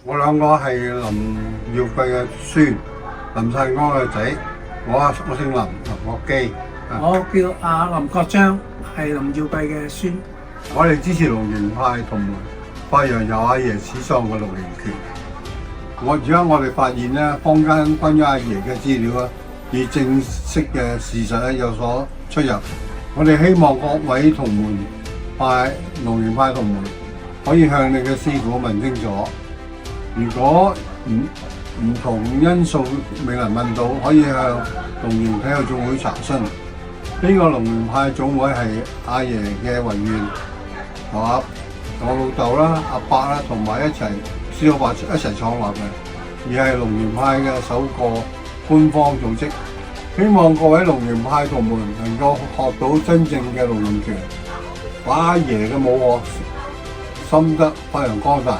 我兩個係林耀貴嘅孫，林世安嘅仔。我姓林，林國基。我叫阿林國章，係林耀貴嘅孫。我哋支持龍營派同埋發揚由阿爺始創嘅龍營拳。而家我哋發現咧，坊間關於阿爺嘅資料啊，與正式嘅事實咧有所出入。我哋希望各位同門派龍營派同門可以向你嘅師傅問清楚。如果唔同因素未能問到，可以向龍營體育總會查詢。呢個龍營派總會係阿爺嘅遺願，我老豆啦、阿伯啦，同埋師老伯一齊創立嘅，而係龍營派嘅首個官方組織。希望各位龍營派同門能夠學到真正嘅龍營拳，把阿爺嘅武學心得發揚光大。